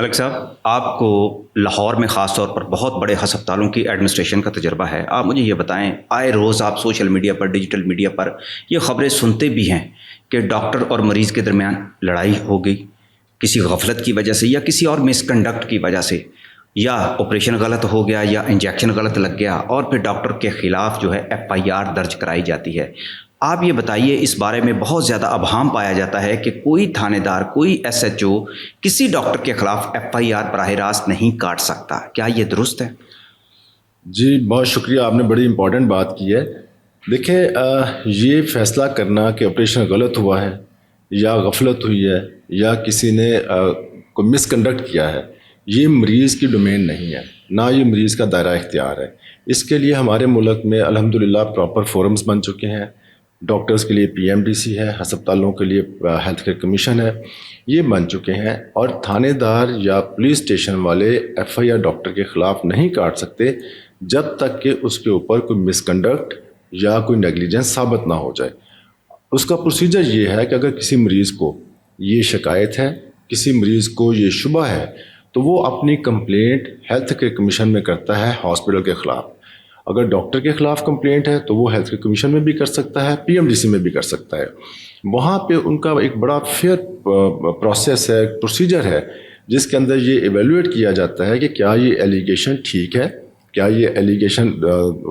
ملک صاحب، آپ کو لاہور میں خاص طور پر بہت بڑے ہسپتالوں کی ایڈمنسٹریشن کا تجربہ ہے. آپ مجھے یہ بتائیں، آئے روز آپ سوشل میڈیا پر، ڈیجیٹل میڈیا پر یہ خبریں سنتے بھی ہیں کہ ڈاکٹر اور مریض کے درمیان لڑائی ہو گئی کسی غفلت کی وجہ سے یا کسی اور مس کنڈکٹ کی وجہ سے، یا آپریشن غلط ہو گیا یا انجیکشن غلط لگ گیا، اور پھر ڈاکٹر کے خلاف جو ہے FIR درج کرائی جاتی ہے. آپ یہ بتائیے، اس بارے میں بہت زیادہ ابہام پایا جاتا ہے کہ کوئی تھانے دار، کوئی SHO کسی ڈاکٹر کے خلاف FIR براہ راست نہیں کاٹ سکتا. کیا یہ درست ہے؟ جی بہت شکریہ، آپ نے بڑی امپورٹنٹ بات کی ہے. دیکھیں، یہ فیصلہ کرنا کہ آپریشن غلط ہوا ہے یا غفلت ہوئی ہے یا کسی نے کوئی مس کنڈکٹ کیا ہے، یہ مریض کی ڈومین نہیں ہے، نہ یہ مریض کا دائرہ اختیار ہے. اس کے لیے ہمارے ملک میں الحمدللہ پراپر فورمز بن چکے ہیں. ڈاکٹرز کے لیے PMDC ہے، ہسپتالوں کے لیے ہیلتھ کیئر کمیشن ہے، یہ بن چکے ہیں. اور تھانے دار یا پولیس اسٹیشن والے FIR ڈاکٹر کے خلاف نہیں کاٹ سکتے جب تک کہ اس کے اوپر کوئی مس کنڈکٹ یا کوئی نیگلیجنس ثابت نہ ہو جائے. اس کا پروسیجر یہ ہے کہ اگر کسی مریض کو یہ شکایت ہے، کسی مریض کو یہ شبہ ہے، تو وہ اپنی کمپلینٹ ہیلتھ کیئر کمیشن میں کرتا ہے ہاسپٹل کے خلاف. اگر ڈاکٹر کے خلاف کمپلینٹ ہے تو وہ ہیلتھ کیئر کمیشن میں بھی کر سکتا ہے، PMDC میں بھی کر سکتا ہے. وہاں پہ ان کا ایک بڑا فیئر پروسیس ہے، پروسیجر ہے، جس کے اندر یہ ایویلویٹ کیا جاتا ہے کہ کیا یہ ایلیگیشن ٹھیک ہے، کیا یہ ایلیگیشن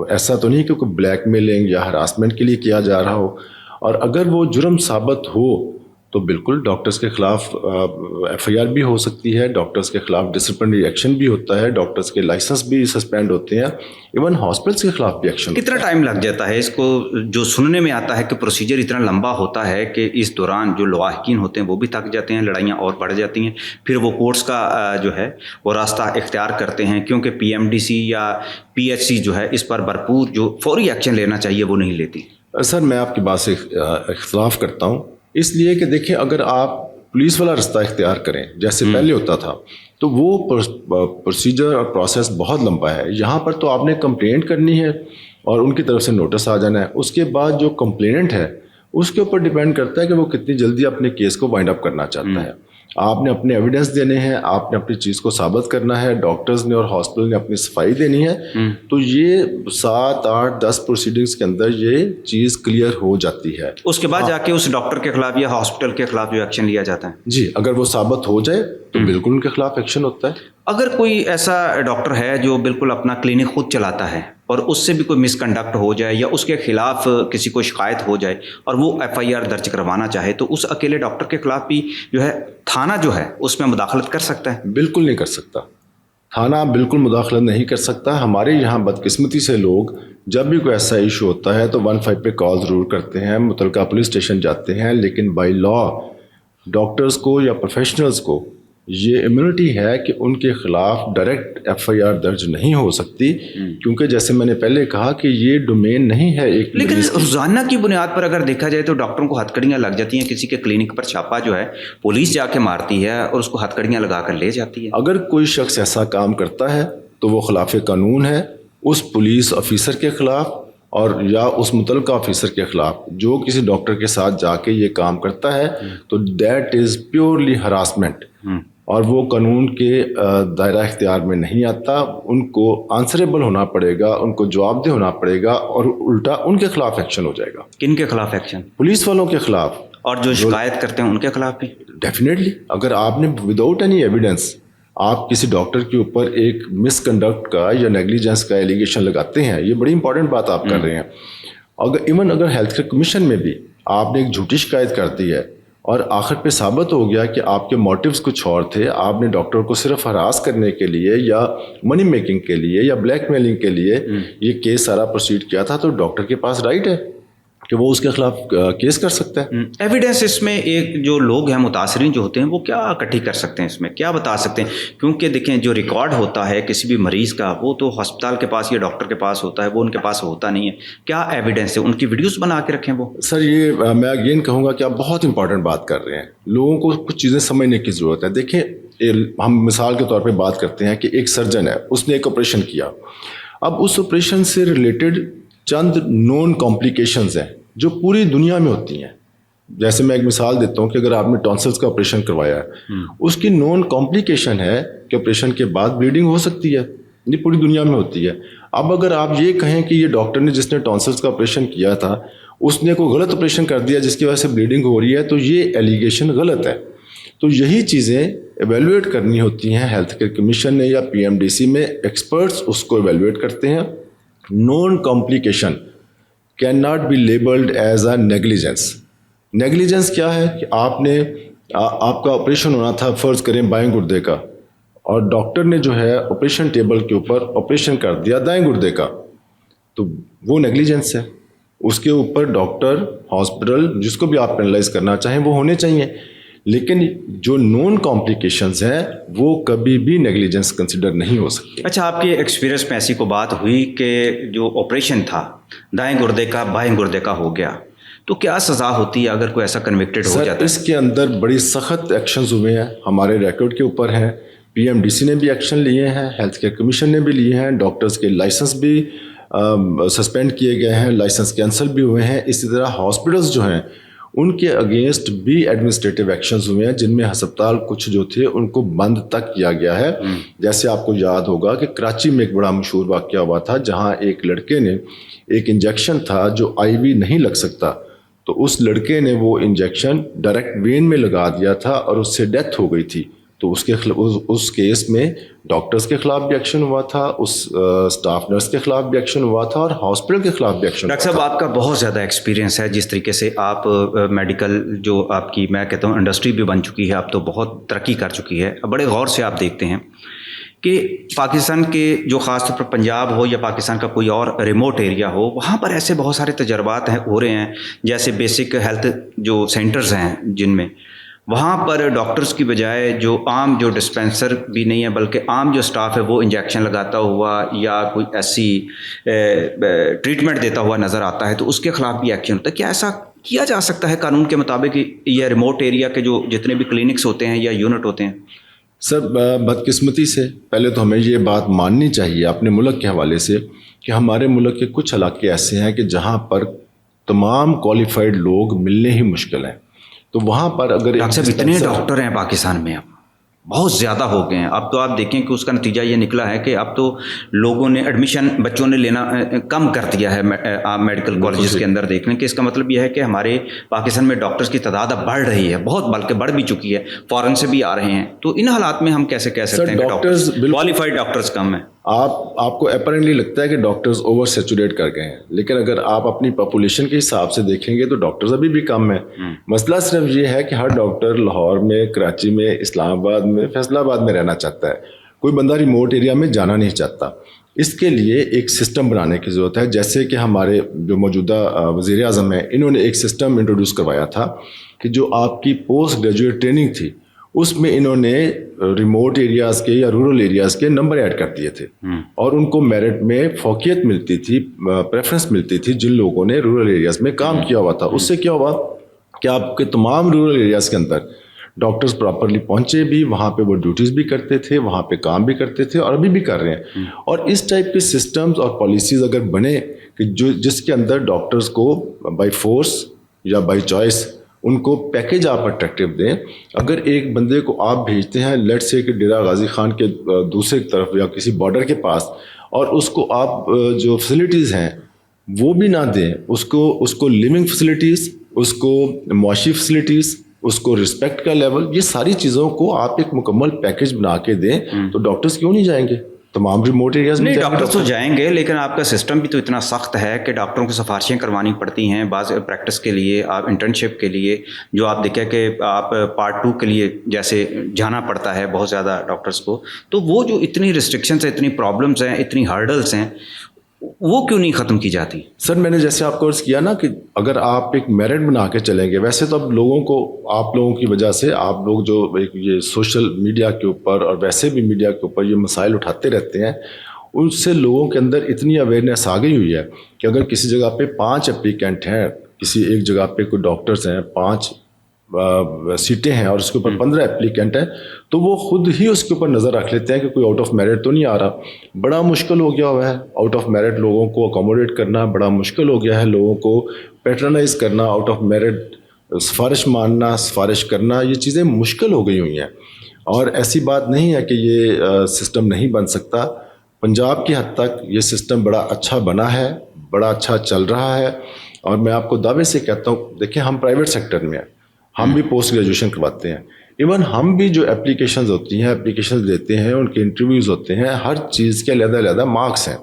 ایسا تو نہیں کہ کوئی بلیک میلنگ یا ہراسمنٹ کے لیے کیا جا رہا ہو. اور اگر وہ جرم ثابت ہو تو بالکل ڈاکٹرز کے خلاف FIR بھی ہو سکتی ہے، ڈاکٹرز کے خلاف ڈسپلنری ایکشن بھی ہوتا ہے، ڈاکٹرز کے لائسنس بھی سسپینڈ ہوتے ہیں، ایون ہاسپٹلس کے خلاف بھی ایکشن. کتنا ٹائم لگ جاتا ہے اس کو؟ جو سننے میں آتا ہے کہ پروسیجر اتنا لمبا ہوتا ہے کہ اس دوران جو لواحقین ہوتے ہیں وہ بھی تھک جاتے ہیں، لڑائیاں اور بڑھ جاتی ہیں، پھر وہ کورٹس کا جو ہے وہ راستہ اختیار کرتے ہیں کیونکہ PMDC یا PHC جو ہے اس پر بھرپور جو فوری ایکشن لینا چاہیے وہ نہیں لیتی. سر میں آپ کی بات سے اختلاف کرتا ہوں، اس لیے کہ دیکھیں اگر آپ پولیس والا راستہ اختیار کریں جیسے پہلے ہوتا تھا تو وہ پروسیجر اور پروسیس بہت لمبا ہے. یہاں پر تو آپ نے کمپلینٹ کرنی ہے اور ان کی طرف سے نوٹس آ جانا ہے. اس کے بعد جو کمپلیننٹ ہے اس کے اوپر ڈیپینڈ کرتا ہے کہ وہ کتنی جلدی اپنے کیس کو وائنڈ اپ کرنا چاہتا ہے. آپ نے اپنے ایویڈنس دینے ہیں، آپ نے اپنی چیز کو ثابت کرنا ہے، ڈاکٹرز نے اور ہاسپٹل نے اپنی صفائی دینی ہے. تو یہ 7 8 10 پروسیڈنگز کے اندر یہ چیز کلیئر ہو جاتی ہے. اس کے بعد جا کے اس ڈاکٹر کے خلاف یا ہاسپٹل کے خلاف جو ایکشن لیا جاتا ہے. جی اگر وہ ثابت ہو جائے تو بالکل ان کے خلاف ایکشن ہوتا ہے. اگر کوئی ایسا ڈاکٹر ہے جو بالکل اپنا کلینک خود چلاتا ہے اور اس سے بھی کوئی مس کنڈکٹ ہو جائے یا اس کے خلاف کسی کو شکایت ہو جائے اور وہ FIR درج کروانا چاہے، تو اس اکیلے ڈاکٹر کے خلاف بھی جو ہے تھانہ جو ہے اس میں مداخلت کر سکتا ہے؟ بالکل نہیں کر سکتا، تھانہ بالکل مداخلت نہیں کر سکتا. ہمارے یہاں بدقسمتی سے لوگ جب بھی کوئی ایسا ایشو ہوتا ہے تو 15 پہ کال ضرور کرتے ہیں، متعلقہ پولیس اسٹیشن جاتے ہیں، لیکن بائی لا ڈاکٹرز کو یا پروفیشنلز کو یہ امیونٹی ہے کہ ان کے خلاف ڈائریکٹ FIR درج نہیں ہو سکتی، کیونکہ جیسے میں نے پہلے کہا کہ یہ ڈومین نہیں ہے ایک. لیکن روزانہ کی بنیاد پر اگر دیکھا جائے تو ڈاکٹروں کو ہتھکڑیاں لگ جاتی ہیں، کسی کے کلینک پر چھاپا جو ہے پولیس جا کے مارتی ہے اور اس کو ہتھکڑیاں لگا کر لے جاتی ہے. اگر کوئی شخص ایسا کام کرتا ہے تو وہ خلاف قانون ہے اس پولیس آفیسر کے خلاف اور یا اس متعلقہ آفیسر کے خلاف جو کسی ڈاکٹر کے ساتھ جا کے یہ کام کرتا ہے. تو دیٹ از پیورلی ہراسمنٹ اور وہ قانون کے دائرہ اختیار میں نہیں آتا. ان کو آنسریبل ہونا پڑے گا، ان کو جواب دہ ہونا پڑے گا اور الٹا ان کے خلاف ایکشن ہو جائے گا. کن کے خلاف ایکشن؟ پولیس والوں کے خلاف. اور جو شکایت کرتے ہیں ان کے خلاف بھی ڈیفینیٹلی. اگر آپ نے وداؤٹ اینی ایویڈنس آپ کسی ڈاکٹر کے اوپر ایک مس کنڈکٹ کا یا نیگلیجنس کا ایلیگیشن لگاتے ہیں، یہ بڑی امپورٹنٹ بات آپ کر رہے ہیں. اگر ہیلتھ کیئر کمیشن میں بھی آپ نے ایک جھوٹی شکایت کر دی ہے اور آخر پہ ثابت ہو گیا کہ آپ کے موٹیوز کچھ اور تھے، آپ نے ڈاکٹر کو صرف ہراس کرنے کے لیے یا منی میکنگ کے لیے یا بلیک میلنگ کے لیے یہ کیس سارا پروسیڈ کیا تھا، تو ڈاکٹر کے پاس رائٹ ہے کہ وہ اس کے خلاف کیس کر سکتا ہے. ایویڈنس اس میں ایک جو لوگ ہیں متاثرین جو ہوتے ہیں وہ کیا اکٹھی کر سکتے ہیں، اس میں کیا بتا سکتے ہیں؟ کیونکہ دیکھیں جو ریکارڈ ہوتا ہے کسی بھی مریض کا وہ تو ہسپتال کے پاس یا ڈاکٹر کے پاس ہوتا ہے، وہ ان کے پاس ہوتا نہیں ہے. کیا ایویڈنس ہے؟ ان کی ویڈیوز بنا کے رکھیں وہ. سر یہ میں اگین کہوں گا کہ آپ بہت امپورٹنٹ بات کر رہے ہیں. لوگوں کو کچھ چیزیں سمجھنے کی ضرورت ہے. دیکھیں ہم مثال کے طور پہ بات کرتے ہیں کہ ایک سرجن ہے، اس نے ایک آپریشن کیا. اب اس آپریشن سے ریلیٹڈ چند نون کمپلیکیشنز ہیں جو پوری دنیا میں ہوتی ہیں. جیسے میں ایک مثال دیتا ہوں کہ اگر آپ نے ٹونسلس کا آپریشن کروایا ہے، اس کی نون کمپلیکیشن ہے کہ آپریشن کے بعد بلیڈنگ ہو سکتی ہے، یہ پوری دنیا میں ہوتی ہے۔ اب اگر آپ یہ کہیں کہ یہ ڈاکٹر نے جس نے ٹونسلس کا آپریشن کیا تھا اس نے کوئی غلط آپریشن کر دیا جس کی وجہ سے بلیڈنگ ہو رہی ہے، تو یہ ایلیگیشن غلط ہے۔ تو یہی چیزیں ایویلویٹ کرنی ہوتی ہیں ہیلتھ کیئر کمیشن نے یا پی ایم ڈی سی میں، ایکسپرٹس اس کو ایویلویٹ کرتے ہیں۔ Non complication can not be labelled as a negligence. Negligence کیا ہے کہ آپ کا آپریشن ہونا تھا، فرض کریں بائیں گردے کا، اور ڈاکٹر نے جو ہے آپریشن ٹیبل کے اوپر آپریشن کر دیا دائیں گردے کا، تو وہ نیگلیجنس ہے۔ اس کے اوپر ڈاکٹر، ہاسپٹل، جس کو بھی آپ پینلائز کرنا چاہیں وہ ہونے چاہیے، لیکن جو نون کمپلیکیشنز ہیں وہ کبھی بھی نیگلیجنس کنسیڈر نہیں ہو سکتی۔ اچھا، آپ کے ایکسپیرینس میں ایسی کوئی بات ہوئی کہ جو آپریشن تھا دائیں گردے کا بائیں گردے کا ہو گیا، تو کیا سزا ہوتی ہے اگر کوئی ایسا کنوکٹڈ ہو جاتا ہے؟ اس کے اندر بڑی سخت ایکشنز ہوئے ہیں، ہمارے ریکارڈ کے اوپر ہیں، پی ایم ڈی سی نے بھی ایکشن لیے ہیں، ہیلتھ کیئر کمیشن نے بھی لیے ہیں، ڈاکٹرز کے لائسنس بھی سسپینڈ کیے گئے ہیں، لائسنس کینسل بھی ہوئے ہیں۔ اسی طرح ہاسپٹلز جو ہیں ان کے اگینسٹ بھی ایڈمنسٹریٹو ایکشنز ہوئے ہیں، جن میں ہسپتال کچھ جو تھے ان کو بند تک کیا گیا ہے۔ جیسے آپ کو یاد ہوگا کہ کراچی میں ایک بڑا مشہور واقعہ ہوا تھا جہاں ایک لڑکے نے ایک انجیکشن تھا جو آئی وی نہیں لگ سکتا، تو اس لڑکے نے وہ انجیکشن ڈائریکٹ وین میں لگا دیا تھا اور اس سے ڈیتھ ہو گئی تھی۔ تو اس کیس میں ڈاکٹرز کے خلاف بھی ایکشن ہوا تھا، اس اسٹاف نرس کے خلاف بھی ایکشن ہوا تھا، اور ہاسپٹل کے خلاف بھی ایکشن ہوا تھا۔ ڈاکٹر صاحب، آپ کا بہت زیادہ ایکسپیرینس ہے، جس طریقے سے آپ میڈیکل جو آپ کی میں کہتا ہوں انڈسٹری بھی بن چکی ہے، اب تو بہت ترقی کر چکی ہے، بڑے غور سے آپ دیکھتے ہیں کہ پاکستان کے جو خاص طور پر پنجاب ہو یا پاکستان کا کوئی اور ریموٹ ایریا ہو، وہاں پر ایسے بہت سارے تجربات ہو رہے ہیں، جیسے بیسک ہیلتھ جو سینٹرز ہیں جن میں وہاں پر ڈاکٹرز کی بجائے جو عام جو ڈسپینسر بھی نہیں ہے بلکہ عام جو سٹاف ہے وہ انجیکشن لگاتا ہوا یا کوئی ایسی ٹریٹمنٹ دیتا ہوا نظر آتا ہے، تو اس کے خلاف بھی ایکشن ہوتا ہے۔ کیا ایسا کیا جا سکتا ہے قانون کے مطابق یہ ریموٹ ایریا کے جو جتنے بھی کلینکس ہوتے ہیں یا یونٹ ہوتے ہیں؟ سر، بدقسمتی سے پہلے تو ہمیں یہ بات ماننی چاہیے اپنے ملک کے حوالے سے کہ ہمارے ملک کے کچھ علاقے ایسے ہیں کہ جہاں پر تمام کوالیفائڈ لوگ ملنے ہی مشکل ہیں، تو وہاں پر اگر ڈاکٹر صاحب اتنے ڈاکٹر ہیں پاکستان میں، اب بہت زیادہ ہو گئے ہیں۔ اب تو آپ دیکھیں کہ اس کا نتیجہ یہ نکلا ہے کہ اب تو لوگوں نے ایڈمیشن بچوں نے لینا کم کر دیا ہے میڈیکل کالجز کے اندر۔ دیکھنے کہ اس کا مطلب یہ ہے کہ ہمارے پاکستان میں ڈاکٹرز کی تعداد اب بڑھ رہی ہے، بہت بلکہ بڑھ بھی چکی ہے، فارن سے بھی آ رہے ہیں۔ تو ان حالات میں ہم کیسے کہہ سکتے ہیں کہ ڈاکٹرز کوالیفائڈ ڈاکٹرز کم ہیں؟ آپ کو اپیرنٹلی لگتا ہے کہ ڈاکٹرز اوور سیچوریٹ کر گئے ہیں، لیکن اگر آپ اپنی پاپولیشن کے حساب سے دیکھیں گے تو ڈاکٹرز ابھی بھی کم ہیں۔ مسئلہ صرف یہ ہے کہ ہر ڈاکٹر لاہور میں، کراچی میں، اسلام آباد میں، فیصل آباد میں رہنا چاہتا ہے، کوئی بندہ ریموٹ ایریا میں جانا نہیں چاہتا۔ اس کے لیے ایک سسٹم بنانے کی ضرورت ہے، جیسے کہ ہمارے جو موجودہ وزیر اعظم ہیں انہوں نے ایک سسٹم انٹروڈیوس کروایا تھا کہ جو آپ کی پوسٹ گریجویٹ ٹریننگ تھی اس میں انہوں نے ریموٹ ایریاز کے یا رورل ایریاز کے نمبر ایڈ کر دیے تھے، اور ان کو میرٹ میں فوقیت ملتی تھی، پریفرنس ملتی تھی جن لوگوں نے رورل ایریاز میں کام کیا ہوا تھا۔ اس سے کیا ہوا کہ آپ کے تمام رورل ایریاز کے اندر ڈاکٹرز پراپرلی پہنچے بھی، وہاں پہ وہ ڈیوٹیز بھی کرتے تھے، وہاں پہ کام بھی کرتے تھے، اور ابھی بھی کر رہے ہیں۔ اور اس ٹائپ کے سسٹمز اور پالیسیز اگر بنے کہ جس کے اندر ڈاکٹرز کو بائی فورس یا بائی چوائس ان کو پیکیج آپ اٹریکٹیو دیں۔ اگر ایک بندے کو آپ بھیجتے ہیں لیٹ سے کہ ڈیرہ غازی خان کے دوسری طرف یا کسی بارڈر کے پاس، اور اس کو آپ جو فیسلٹیز ہیں وہ بھی نہ دیں، اس کو لیونگ فیسلٹیز، اس کو معاشی فیسلٹیز، اس کو رسپیکٹ کا لیول، یہ ساری چیزوں کو آپ ایک مکمل پیکیج بنا کے دیں، تو ڈاکٹرز کیوں نہیں جائیں گے تمام ریموٹ ایریاز میں؟ نہیں، ڈاکٹرز تو جائیں گے، لیکن آپ کا سسٹم بھی تو اتنا سخت ہے کہ ڈاکٹروں کو سفارشیں کروانی پڑتی ہیں بعض پریکٹس کے لیے، آپ انٹرنشپ کے لیے، جو آپ دیکھیں کہ آپ پارٹ 2 کے لیے جیسے جانا پڑتا ہے بہت زیادہ ڈاکٹرز کو، تو وہ جو اتنی ریسٹرکشنز ہیں، اتنی پرابلمز ہیں، اتنی ہرڈلز ہیں، وہ کیوں نہیں ختم کی جاتی؟ سر، میں نے جیسے آپ کو عرض کیا نا کہ اگر آپ ایک میرٹ بنا کے چلیں گے، ویسے تو اب لوگوں کو، آپ لوگوں کی وجہ سے، آپ لوگ جو ایک یہ سوشل میڈیا کے اوپر اور ویسے بھی میڈیا کے اوپر یہ مسائل اٹھاتے رہتے ہیں، ان سے لوگوں کے اندر اتنی اویئرنیس آ گئی ہوئی ہے کہ اگر کسی جگہ پہ 5 اپلیکینٹ ہیں، کسی ایک جگہ پہ کوئی ڈاکٹرز ہیں، 5 سیٹیں ہیں اور اس کے اوپر 15 اپلیکینٹ ہیں، تو وہ خود ہی اس کے اوپر نظر رکھ لیتے ہیں کہ کوئی آؤٹ آف میرٹ تو نہیں آ رہا۔ بڑا مشکل ہو گیا ہوا ہے آؤٹ آف میرٹ لوگوں کو اکوموڈیٹ کرنا، بڑا مشکل ہو گیا ہے لوگوں کو پیٹرنائز کرنا آؤٹ آف میرٹ سفارش ماننا، سفارش کرنا، یہ چیزیں مشکل ہو گئی ہوئی ہیں. اور ایسی بات نہیں ہے کہ یہ سسٹم نہیں بن سکتا. پنجاب کی حد تک یہ سسٹم بڑا اچھا بنا ہے، بڑا اچھا چل رہا ہے. اور میں آپ کو دعوے سے کہتا ہوں، دیکھیں ہم پرائیویٹ سیکٹر میں ہیں، ہم بھی پوسٹ گریجویشن کرواتے ہیں. ایون ہم بھی جو اپلیکیشنز ہوتی ہیں، اپلیکیشنز دیتے ہیں، ان کے انٹرویوز ہوتے ہیں، ہر چیز کے علیحدہ علیحدہ مارکس ہیں.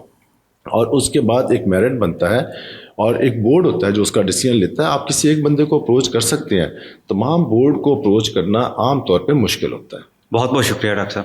اور اس کے بعد ایک میرٹ بنتا ہے اور ایک بورڈ ہوتا ہے جو اس کا ڈیسیژن لیتا ہے. آپ کسی ایک بندے کو اپروچ کر سکتے ہیں، تمام بورڈ کو اپروچ کرنا عام طور پہ مشکل ہوتا ہے. بہت بہت شکریہ ڈاکٹر صاحب.